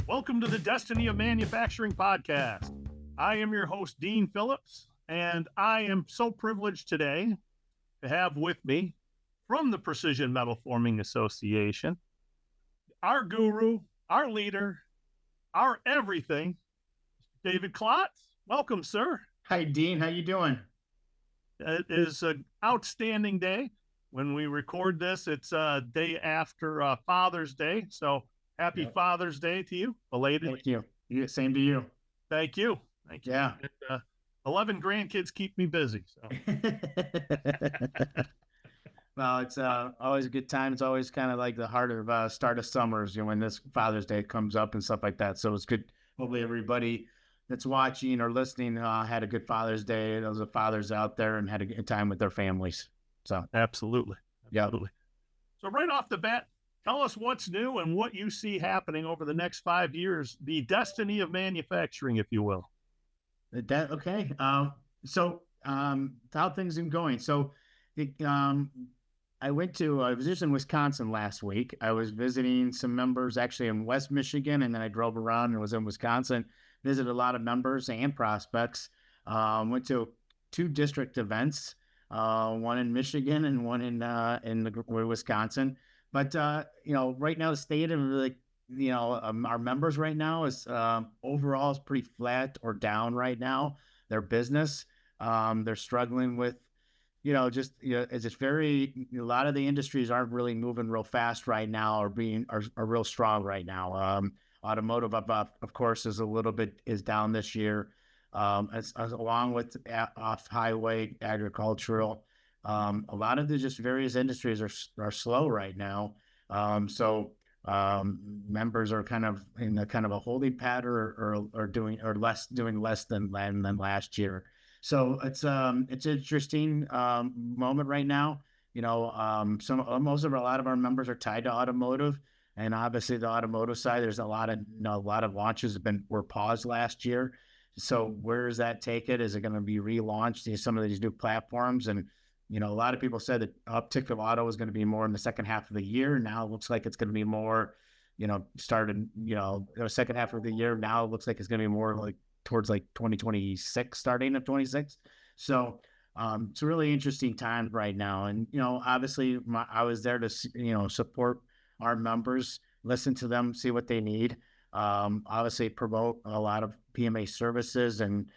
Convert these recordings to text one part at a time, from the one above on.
Welcome to the Destiny of Manufacturing podcast. I am your host, Dean Phillips, and I am so privileged today to have with me from the Precision Metal Forming Association, our guru, our leader, our everything, David Klotz. Welcome, sir. Hi, Dean. How you doing? It is an outstanding day. When we record this, it's a day after Father's Day. So happy Father's Day to you, belated. Thank you. Same to you. Thank you. Thank you. Yeah. And, 11 grandkids keep me busy. So. Well, it's always a good time. It's always kind of like the heart of start of summers, when this Father's Day comes up and stuff like that. So it's good. Hopefully everybody that's watching or listening had a good Father's Day. Those are fathers out there and had a good time with their families. So Absolutely. So right off the bat, tell us what's new and what you see happening over the next 5 years, the destiny of manufacturing, if you will. Okay. How things been going? So I was just in Wisconsin last week. I was visiting some members actually in West Michigan, and then I drove around and was in Wisconsin, visited a lot of members and prospects. Went to 2 district events, one in Michigan and one in Wisconsin. But right now the state of our members right now is overall is pretty flat or down right now. Their business, they're struggling with, it's just a lot of the industries aren't really moving real fast right now or are real strong right now. Automotive, of course, is down this year, as along with off-highway agricultural. A lot of the just various industries are slow right now. Members are kind of in a holding pattern or doing less than last year. So it's an interesting moment right now. A lot of our members are tied to automotive, and obviously the automotive side, there's a lot of launches were paused last year. So where does that take it? Is it going to be relaunched? Some of these new platforms, and a lot of people said that uptick of auto is going to be more in the second half of the year. Now it looks like it's going to be more, started, second half of the year. Now it looks like it's going to be more like towards 2026, starting of 26. So it's a really interesting time right now. And, obviously I was there to, support our members, listen to them, see what they need. Obviously promote a lot of PMA services and,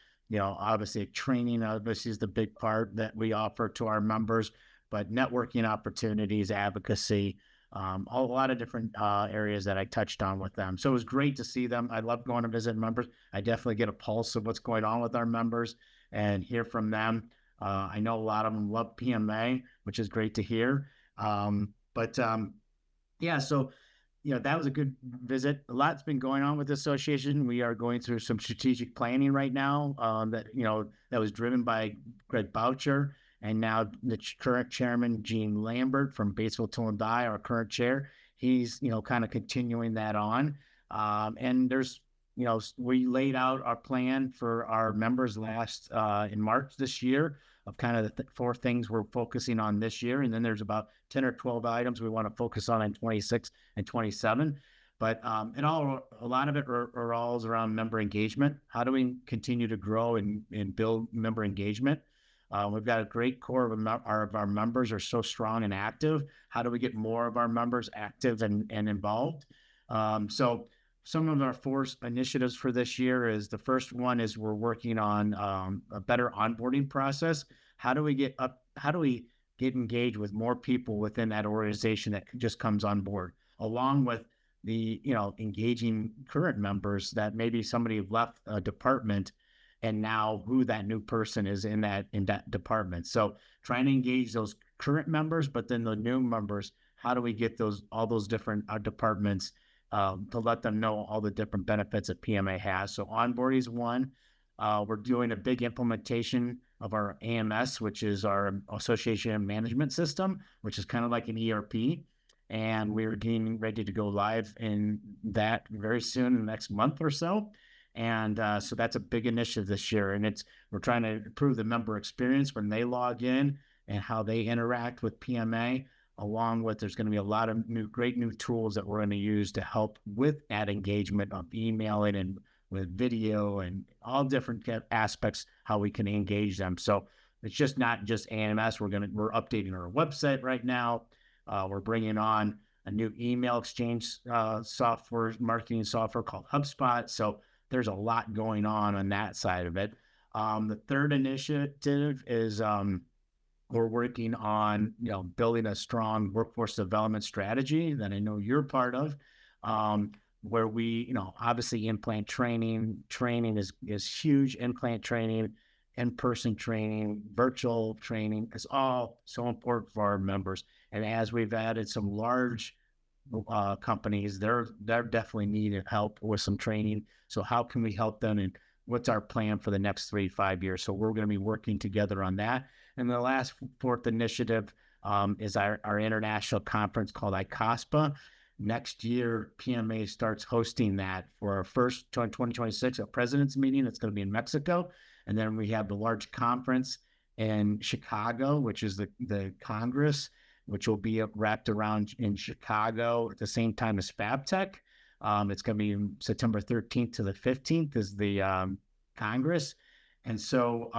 obviously training obviously is the big part that we offer to our members, but networking opportunities, advocacy, a lot of different areas that I touched on with them. So it was great to see them. I love going to visit members. I definitely get a pulse of what's going on with our members and hear from them. I know a lot of them love PMA, which is great to hear. So that was a good visit. A lot's been going on with the association. We are going through some strategic planning right now that was driven by Greg Boucher, and now the current chairman, Gene Lambert from Batesville Tool and Die, our current chair. He's, kind of continuing that on. And there's, we laid out our plan for our members in March this year of kind of the 4 things we're focusing on this year. And then there's about 10 or 12 items we want to focus on in 26 and 27. But a lot of it revolves around member engagement. How do we continue to grow and build member engagement? We've got a great core of our members are so strong and active. How do we get more of our members active and involved? So some of our 4 initiatives for this year is the first one is we're working on a better onboarding process. How do we get engaged with more people within that organization that just comes on board, along with the, engaging current members that maybe somebody left a department and now who that new person is in that department. So trying to engage those current members, but then the new members, how do we get all those different departments to let them know all the different benefits that PMA has. So onboarding is one. We're doing a big implementation of our AMS, which is our Association Management System, which is kind of like an ERP. And we're getting ready to go live in that very soon, in the next month or so. And so that's a big initiative this year. And we're trying to improve the member experience when they log in and how they interact with PMA. along with there's going to be a lot of great new tools that we're going to use to help with that engagement of emailing and with video and all different aspects, how we can engage them. So it's just not just AMS. We're updating our website right now. We're bringing on a new email exchange software, marketing software called HubSpot. So there's a lot going on that side of it. The third initiative is we're working on, building a strong workforce development strategy that I know you're part of, where we, obviously implant training is huge. Implant training, in-person training, virtual training is all so important for our members. And as we've added some large companies, they're definitely needing help with some training. So how can we help them, and what's our plan for the next 3 to 5 years? So we're going to be working together on that. And the last fourth initiative is our international conference called ICOSPA. Next year, PMA starts hosting that for our first 2026, a president's meeting. It's going to be in Mexico. And then we have the large conference in Chicago, which is the Congress, which will be wrapped around in Chicago at the same time as FabTech. It's going to be September 13th to the 15th is the Congress. And so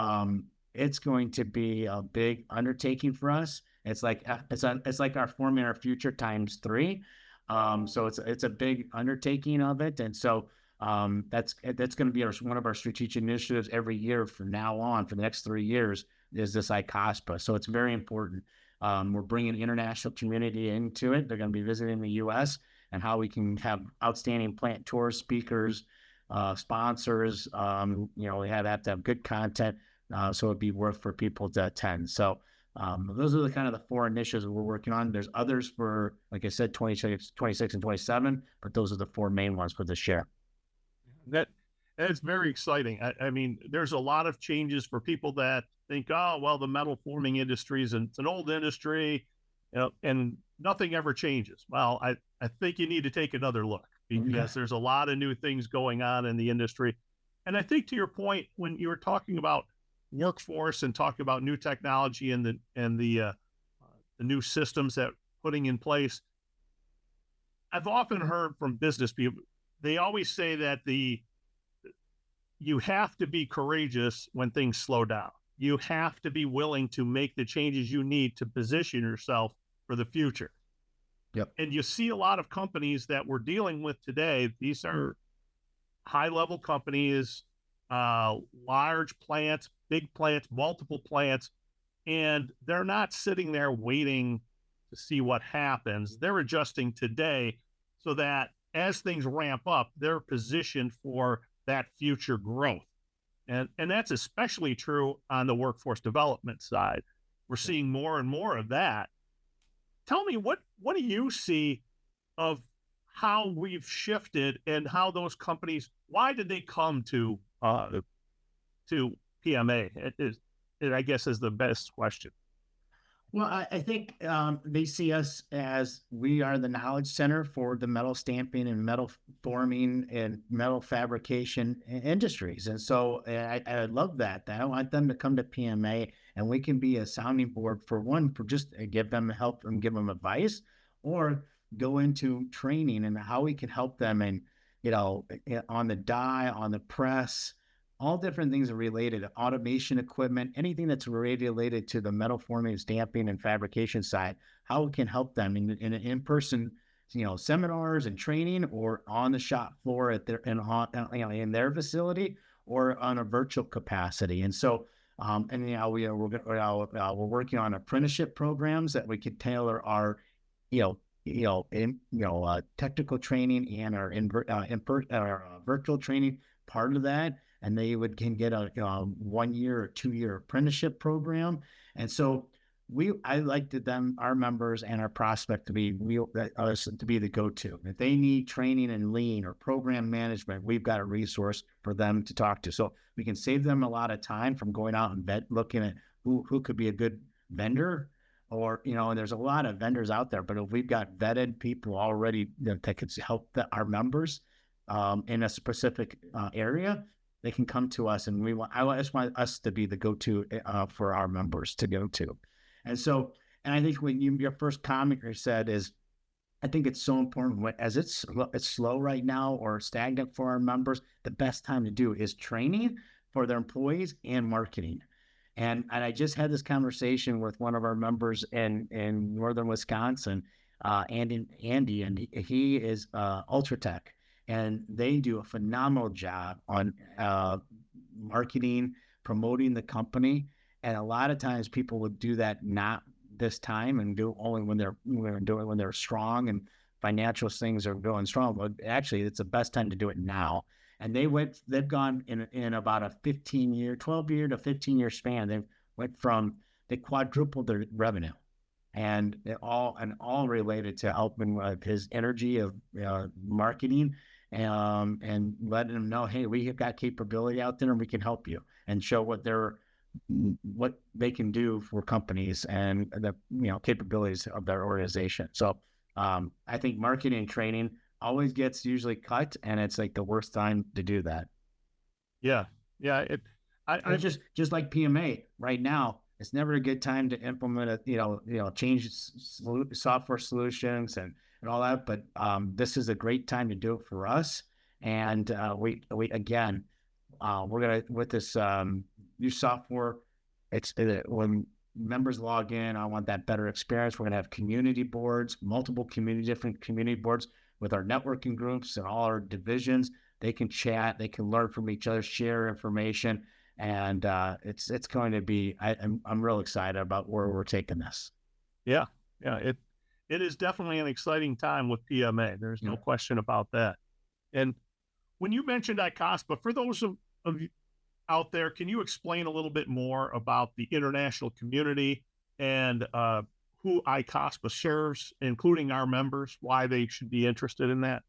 it's going to be a big undertaking for us. It's like our Forming Our Future times 3. So it's a big undertaking of it. And so that's going to be one of our strategic initiatives every year from now on for the next 3 years is this ICOSPA. So it's very important. We're bringing the international community into it. They're going to be visiting the U.S. and how we can have outstanding plant tour speakers, sponsors. We have to have good content, so it'd be worth for people to attend. So those are the kind of the 4 initiatives we're working on. There's others for, like I said, 26 and 27, but those are the 4 main ones for this year. That's very exciting. I mean, there's a lot of changes for people that think, oh, well, the metal forming industry it's an old industry, and nothing ever changes. Well, I think you need to take another look because there's a lot of new things going on in the industry. And I think to your point, when you were talking about workforce and talking about new technology and the new systems that putting in place, I've often heard from business people, they always say that you have to be courageous when things slow down. You have to be willing to make the changes you need to position yourself for the future. Yep. And you see a lot of companies that we're dealing with today. These are high-level companies, large plants, big plants, multiple plants, and they're not sitting there waiting to see what happens. They're adjusting today so that as things ramp up, they're positioned for that future growth. And that's especially true on the workforce development side. We're seeing more and more of that. Tell me, what do you see of how we've shifted and how those companies, why did they come to PMA? It I guess is the best question. Well, I think they see us as we are the knowledge center for the metal stamping and metal forming and metal fabrication industries. And so I love that. I want them to come to PMA and we can be a sounding board for just give them help and give them advice, or go into training and how we can help them and, on the die, on the press, all different things are related to automation equipment, anything that's related to the metal forming, stamping, and fabrication side, how we can help them in in-person, seminars and training, or on the shop floor at in their facility, or on a virtual capacity. And so, we're working on apprenticeship programs that we could tailor our, technical training and our virtual training part of that. And they can get a 1 year or 2 year apprenticeship program. And so I like our members and our prospect to be the go-to. If they need training in lean or program management, we've got a resource for them to talk to. So we can save them a lot of time from going out and looking at who could be a good vendor, or, and there's a lot of vendors out there, but if we've got vetted people already that could help our members in a specific area, they can come to us, and I just want us to be the go-to for our members to go to. And so And I think when your first comment you said is, I think it's so important as it's slow right now or stagnant for our members. The best time to do is training for their employees and marketing. And I just had this conversation with one of our members in northern Wisconsin, Andy, and he is Ultratech, and they do a phenomenal job on marketing, promoting the company. And a lot of times people would do that not this time and do only when they're strong and financial things are going strong. But actually, it's the best time to do it now. And they've gone in about a 12 year to 15-year span. They quadrupled their revenue, and all related to helping his energy of marketing, and letting them know, hey, we have got capability out there and we can help you, and show what they can do for companies and the capabilities of their organization. So I think marketing and training always gets usually cut, and it's like the worst time to do that. Yeah. I just like PMA right now. It's never a good time to implement change software solutions and all that. But this is a great time to do it for us. And we again, we're gonna with this new software. When members log in, I want that better experience. We're gonna have community boards, different community boards with our networking groups and all our divisions. They can chat, they can learn from each other, share information, and it's going to be. I'm real excited about where we're taking this. Yeah. It is definitely an exciting time with PMA. There's no question about that. And when you mentioned ICOSPA, for those of you out there, can you explain a little bit more about the international community and who ICOSPA serves, including our members, why they should be interested in that?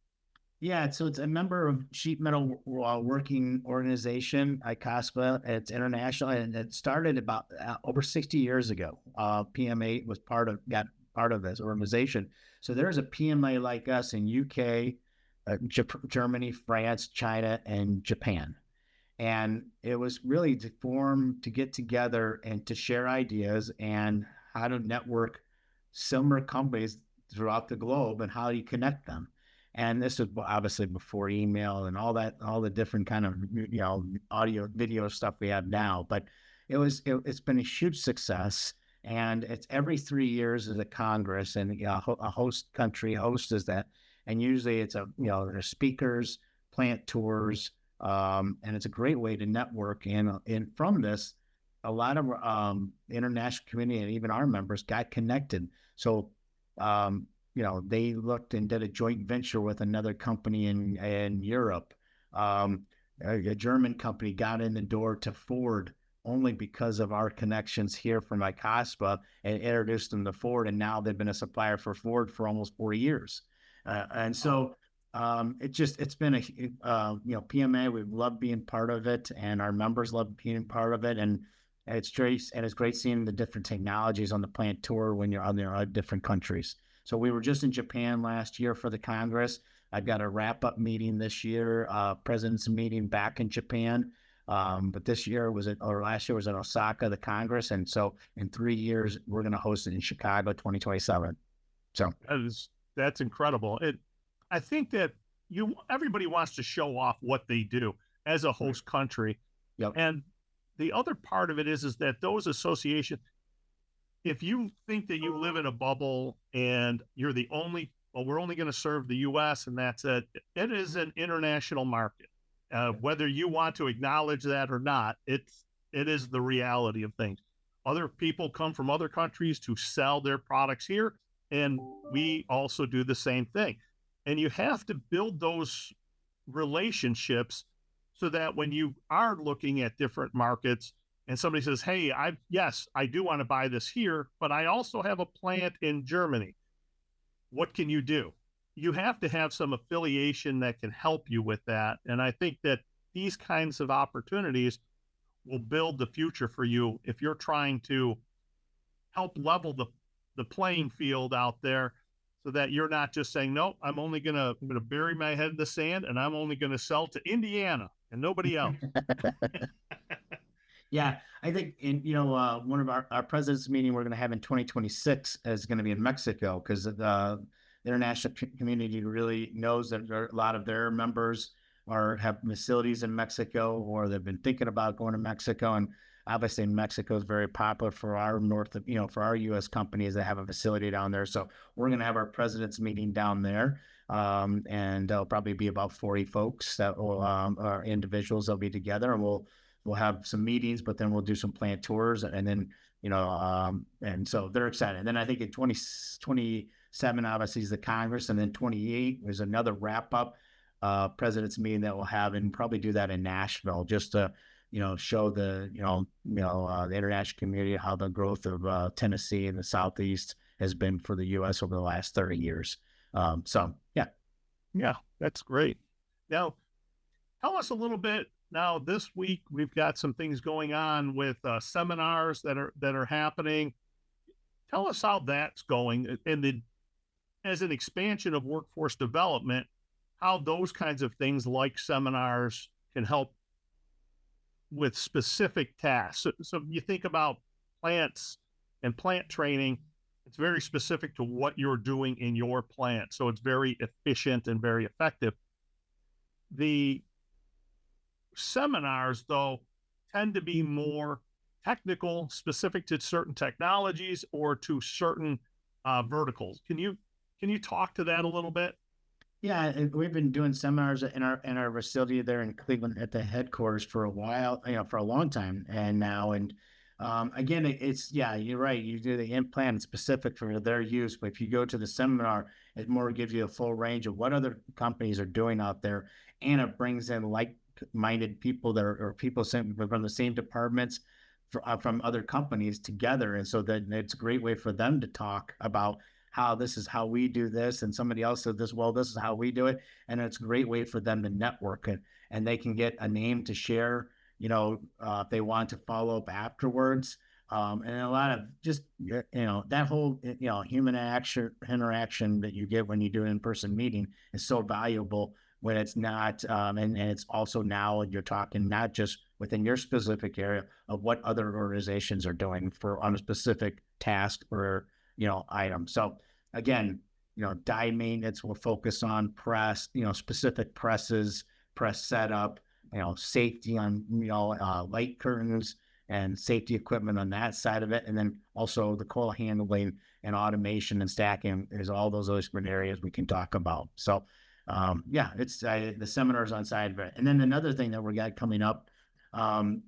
Yeah, so it's a member of sheet metal working organization, ICOSPA. It's international, and it started about over 60 years ago. PMA got part of this organization. So there's a PMA like us in UK, Germany, France, China, and Japan. And it was really to get together and to share ideas and how to network similar companies throughout the globe and how you connect them. And this was obviously before email and all the different kind of audio, video stuff we have now. But it's been a huge success. And it's every 3 years is a Congress, and a host country hosts that. And usually it's there's speakers, plant tours, and it's a great way to network. And from this, a lot of international community and even our members got connected. So, they looked and did a joint venture with another company in Europe. A German company got in the door to Ford only because of our connections here from ICOSPA, and introduced them to Ford. And now they've been a supplier for Ford for almost 4 years. And so it's been PMA. We've loved being part of it, and our members love being part of it. And it's great seeing the different technologies on the plant tour when you're on there in different countries. So we were just in Japan last year for the Congress. I've got a wrap-up meeting this year, president's meeting back in Japan. But last year was in Osaka, the Congress. And so in 3 years, we're going to host it in Chicago, 2027. So that's incredible. I think that everybody wants to show off what they do as a host country. Yep. And the other part of it is that those associations, if you think that you live in a bubble and you're we're only going to serve the U.S. and that's it. It is an international market. Whether you want to acknowledge that or not, it is the reality of things. Other people come from other countries to sell their products here, and we also do the same thing. And you have to build those relationships so that when you are looking at different markets and somebody says, hey, I do want to buy this here, but I also have a plant in Germany. What can you do? You have to have some affiliation that can help you with that. And I think that these kinds of opportunities will build the future for you if you're trying to help level the playing field out there, so that you're not just saying, no, I'm going to bury my head in the sand and I'm only going to sell to Indiana and nobody else. Yeah, I think one of our president's meeting we're going to have in 2026 is going to be in Mexico because the international community really knows that a lot of their members have facilities in Mexico or they've been thinking about going to Mexico. And obviously Mexico is very popular for our for our U.S. companies that have a facility down there. So we're going to have our president's meeting down there. And there'll probably be about 40 folks that will, or individuals that'll be together, and we'll have some meetings, but then we'll do some plant tours, and then and so they're excited. And then I think in 2027 obviously is the Congress, and then 28 is another wrap up president's meeting that we'll have, and probably do that in Nashville just to show the the international community how the growth of Tennessee and the Southeast has been for the U.S. over the last 30 years. So yeah, that's great. Now, tell us a little bit. Now, this week we've got some things going on with seminars that are happening. Tell us how that's going, and as an expansion of workforce development, how those kinds of things like seminars can help with specific tasks. So you think about plants and plant training. It's very specific to what you're doing in your plant, so it's very efficient and very effective. The seminars, though, tend to be more technical, specific to certain technologies or to certain verticals. Can you talk to that a little bit? Yeah, we've been doing seminars in our facility there in Cleveland at the headquarters for a while, for a long time, and now again, it's you're right. You do the implant specific for their use, but if you go to the seminar, it more gives you a full range of what other companies are doing out there, and it brings in like-minded people or people from the same departments from other companies together, and so that it's a great way for them to talk about how this is how we do this, and somebody else said this, well, this is how we do it, and it's a great way for them to network it, and they can get a name to share, if they want to follow up afterwards. And a lot of just, that whole, human interaction that you get when you do an in-person meeting is so valuable when it's not, and it's also now you're talking not just within your specific area of what other organizations are doing on a specific task or, item. So again, die maintenance will focus on press, specific presses, press setup, safety on, light curtains and safety equipment on that side of it. And then also the coil handling and automation and stacking is all those different areas we can talk about. So, it's the seminars on side of it. And then another thing that we got coming up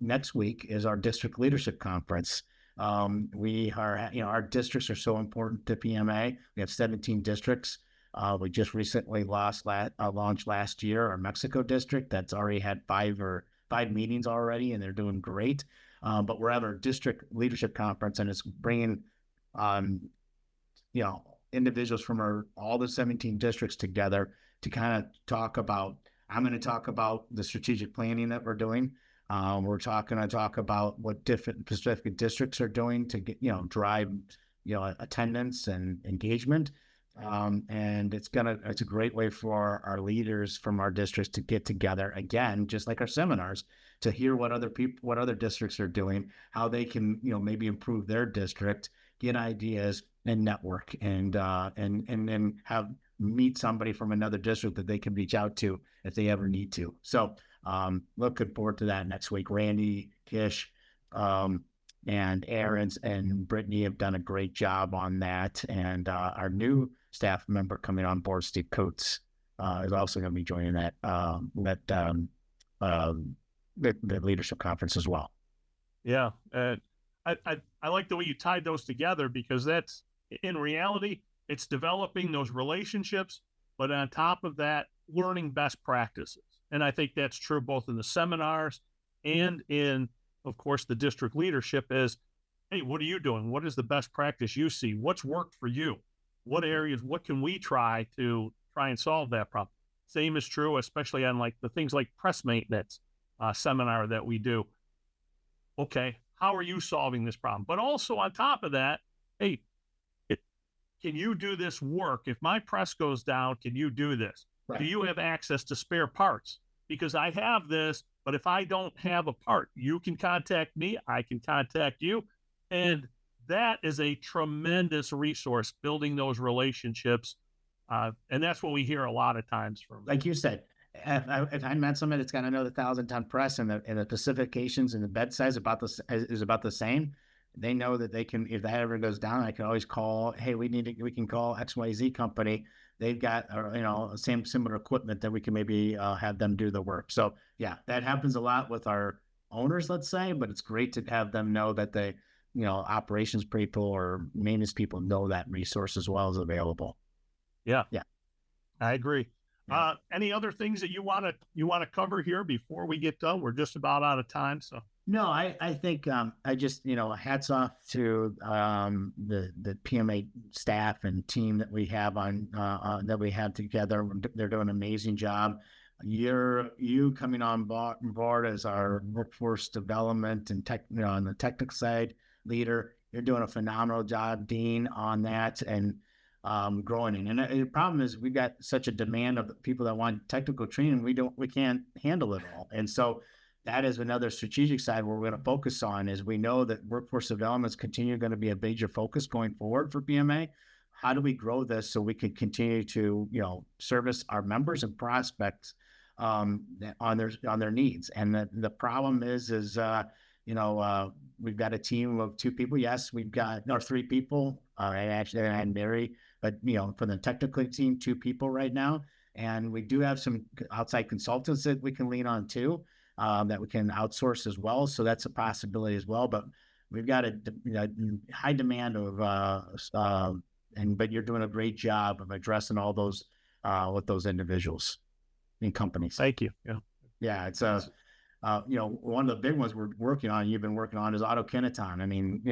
next week is our district leadership conference. We are, our districts are so important to PMA. We have 17 districts. We just recently launched last year our Mexico district. That's already had five meetings already, and they're doing great. But we're having our district leadership conference, and it's bringing, individuals from all the 17 districts together to kind of talk about. I'm going to talk about the strategic planning that we're doing. We're going to talk about what different specific districts are doing to get, drive, attendance and engagement. And it's a great way for our leaders from our districts to get together again, just like our seminars, to hear what other districts are doing, how they can, maybe improve their district, get ideas and network, and then meet somebody from another district that they can reach out to if they ever need to. So, looking forward to that next week. Randy, Kish, and Aaron's and Brittany have done a great job on that. And our new staff member coming on board, Steve Coates, is also going to be joining the leadership conference as well. Yeah. I like the way you tied those together, because that's, in reality, it's developing those relationships, but on top of that, learning best practices. And I think that's true both in the seminars and in, of course, the district leadership is, hey, what are you doing? What is the best practice you see? What's worked for you? What areas, what can we try and solve that problem? Same is true, especially on like the things like press maintenance seminar that we do. Okay, how are you solving this problem? But also on top of that, hey, can you do this work? If my press goes down, can you do this? Right. Do you have access to spare parts? Because I have this, But if I don't have a part, you can contact me, I can contact you. And that is a tremendous resource, building those relationships. And that's what we hear a lot of times from. Like you said, if I met somebody that's got another 1,000-ton press and the specifications and the bed size is about the same, they know that they can, if that ever goes down, I can always call, hey, we can call XYZ company. They've got, same similar equipment that we can maybe have them do the work. So yeah, that happens a lot with our owners, let's say, but it's great to have them know that they, operations people or maintenance people know that resource as well as available. Yeah. Yeah. I agree. Yeah. Any other things that you want to cover here before we get done? We're just about out of time. So no, I think I just, hats off to the PMA staff and team that we have that we have together. They're doing an amazing job. You coming on board as our workforce development and on the technical side leader. You're doing a phenomenal job, Dean, on that and growing in. And the problem is we've got such a demand of the people that want technical training. We can't handle it all. And so that is another strategic side where we're going to focus on is we know that workforce development is going to be a major focus going forward for PMA. How do we grow this so we can continue to, service our members and prospects on their needs? And the problem is we've got a team of 2 people. Yes, we've got 3 people. I had Mary, but for the technical team, 2 people right now. And we do have some outside consultants that we can lean on too. That we can outsource as well. So that's a possibility as well. But we've got a high demand of, but you're doing a great job of addressing all those with those individuals and companies. Thank you. Yeah. Yeah. It's one of the big ones you've been working on is AutoKineton. I mean,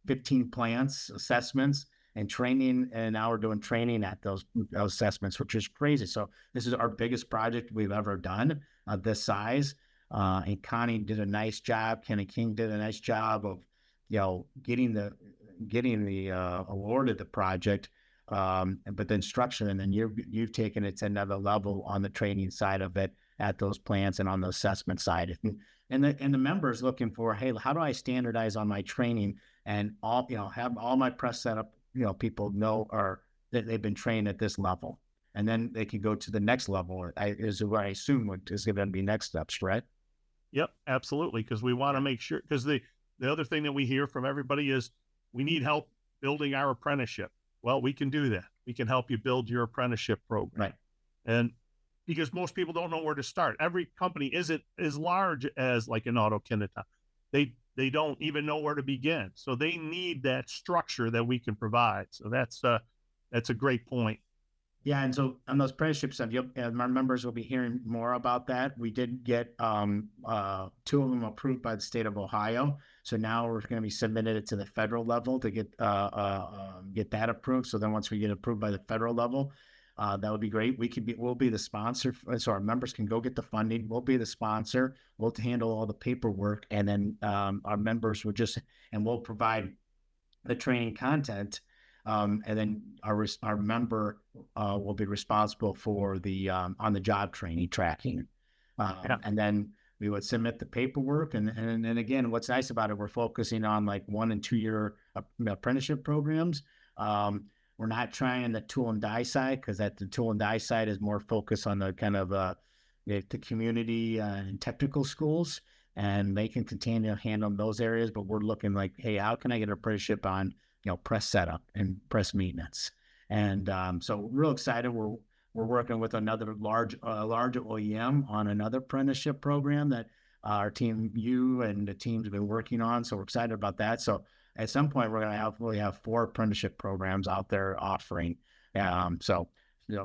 15 plants, assessments, and training, and now we're doing training at those assessments, which is crazy. So this is our biggest project we've ever done this size. And Connie did a nice job. Kenny King did a nice job of, getting the awarded the project, but then structure, and then you've taken it to another level on the training side of it at those plants and on the assessment side. And the members looking for, hey, how do I standardize on my training and have all my press setup, people know that they've been trained at this level, and then they can go to the next level. Is what I assume is going to be next steps, right? Yep, absolutely. Because we want to make sure, because the other thing that we hear from everybody is we need help building our apprenticeship. Well, we can do that. We can help you build your apprenticeship program. Right. And because most people don't know where to start. Every company isn't as large as like an AutoKineton. They don't even know where to begin. So they need that structure that we can provide. So that's a great point. Yeah, and so on those apprenticeships, our members will be hearing more about that. We did get 2 of them approved by the state of Ohio. So now we're going to be submitted it to the federal level to get that approved. So then once we get approved by the federal level, that would be great. We'll be the sponsor, so our members can go get the funding. We'll be the sponsor. We'll handle all the paperwork, and then our members we'll provide the training content. And then our member will be responsible for the on-the-job training tracking. And then we would submit the paperwork. And again, what's nice about it, we're focusing on like 1 and 2 year apprenticeship programs. We're not trying the tool and die side, because the tool and die side is more focused on the kind of the community and technical schools, and they can continue to handle those areas. But we're looking like, hey, how can I get an apprenticeship on press setup and press maintenance? And so we're real excited. We're working with another large OEM on another apprenticeship program that our team, you and the teams have been working on. So we're excited about that. So at some point we're going to really have 4 apprenticeship programs out there offering. So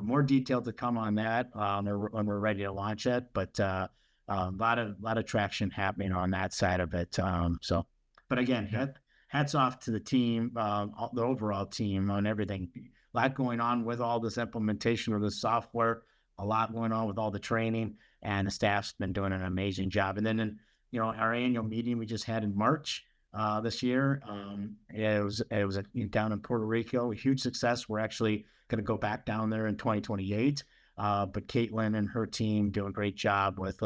more detail to come on that when we're ready to launch it. But a lot of traction happening on that side of it. But again, hats off to the team, the overall team on everything. A lot going on with all this implementation of the software, a lot going on with all the training, and the staff's been doing an amazing job. And then, our annual meeting we just had in March this year, it was down in Puerto Rico, a huge success. We're actually going to go back down there in 2028. But Caitlin and her team do a great job with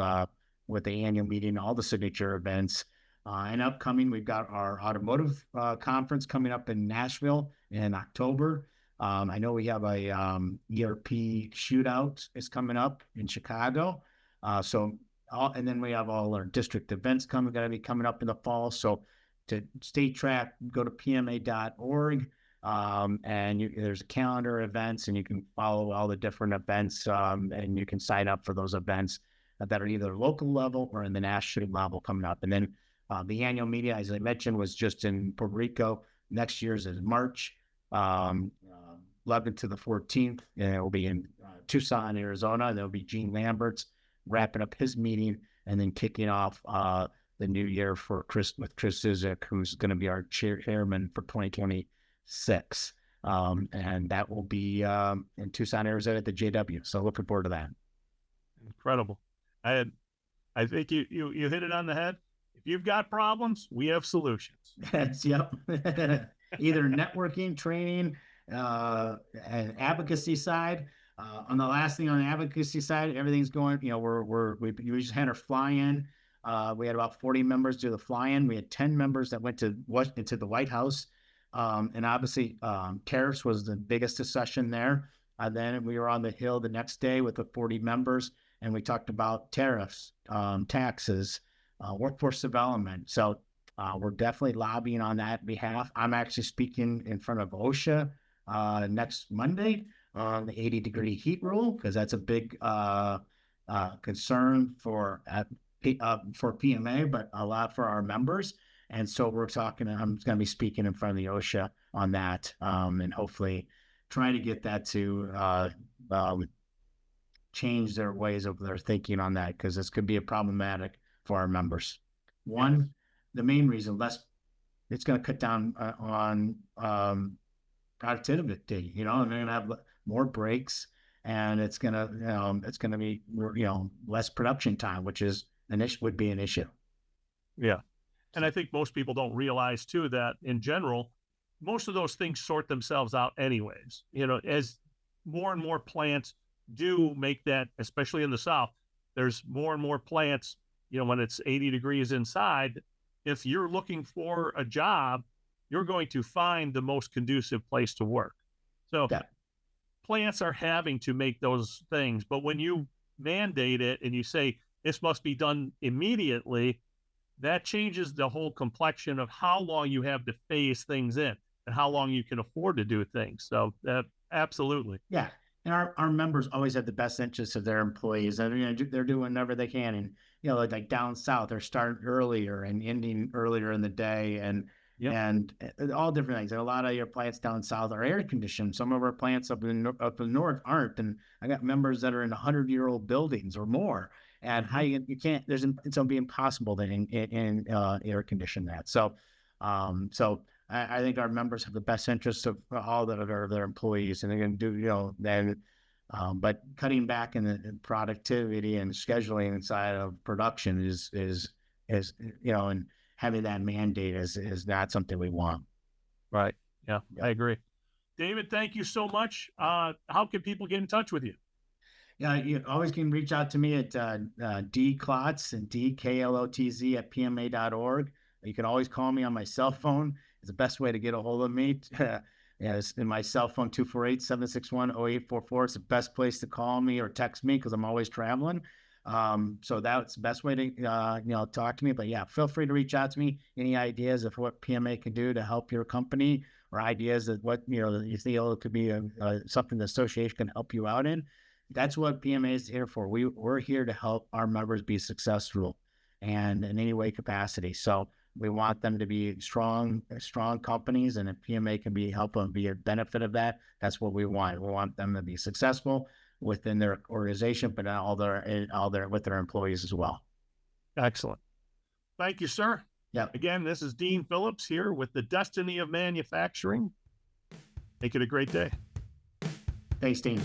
with the annual meeting, all the signature events. And upcoming, we've got our automotive conference coming up in Nashville in October. I know we have a ERP shootout is coming up in Chicago. And then we have all our district events going to be coming up in the fall. So to stay tracked, go to PMA.org. There's a calendar of events, and you can follow all the different events, and you can sign up for those events that are either local level or in the national level coming up. And then the annual meeting, as I mentioned, was just in Puerto Rico. Next year's is March 11th to the 14th, and it will be in Tucson, Arizona. There'll be Gene Lambert's wrapping up his meeting and then kicking off the new year for Chris Zizik, who's going to be our chairman for 2026. And that will be in Tucson, Arizona at the JW. So looking forward to that. Incredible. I think you hit it on the head. If you've got problems, we have solutions. Yes, yep. Either networking, training, and advocacy side. On the last thing on the advocacy side, everything's going, we just had our fly-in. We had about 40 members do the fly-in. We had 10 members that went into the White House. And obviously, tariffs was the biggest discussion there. Then we were on the Hill the next day with the 40 members, and we talked about tariffs, taxes, workforce development. So we're definitely lobbying on that behalf. I'm actually speaking in front of OSHA next Monday on the 80-degree heat rule, because that's a big concern for PMA, but a lot for our members. And so I'm going to be speaking in front of the OSHA on that, and hopefully try to get that to change their ways of their thinking on that, because this could be a problematic for our members. One, the main reason, it's going to cut down on productivity, and they're going to have more breaks, and it's going to be, less production time, which would be an issue. Yeah. And I think most people don't realize too that in general, most of those things sort themselves out anyways. As more and more plants do make that, especially in the South, there's more and more plants, when it's 80 degrees inside, if you're looking for a job, you're going to find the most conducive place to work. So plants are having to make those things. But when you mandate it and you say this must be done immediately, that changes the whole complexion of how long you have to phase things in and how long you can afford to do things. So absolutely. Yeah. And our members always have the best interests of their employees. And they're doing whatever they can. And, like down south, they're starting earlier and ending earlier in the day, and all different things. And a lot of your plants down south are air conditioned. Some of our plants up in the north aren't. And I got members that are in 100-year-old buildings or more. And how you can't, it's going to be impossible to air condition that. So I think our members have the best interests of all that are their employees, and they're going to do, but cutting back in the productivity and scheduling inside of production is and having that mandate is not something we want. Right. Yeah, I agree. David, thank you so much. How can people get in touch with you? Yeah, you always can reach out to me at Klotz and DKLOTZ at PMA.org. You can always call me on my cell phone. It's the best way to get a hold of me. It's in my cell phone, 248-761-0844. It's the best place to call me or text me because I'm always traveling. So that's the best way to talk to me. But yeah, feel free to reach out to me. Any ideas of what PMA can do to help your company, or ideas of what you feel could be something the association can help you out in. That's what PMA is here for. We're here to help our members be successful and in any way capacity. So we want them to be strong companies, and if PMA can help them be a benefit of that, that's what we want. We want them to be successful within their organization, but with their employees as well. Excellent. Thank you, sir. Yeah. Again, this is Dean Phillips here with the Destiny of Manufacturing. Make it a great day. Thanks, Dean.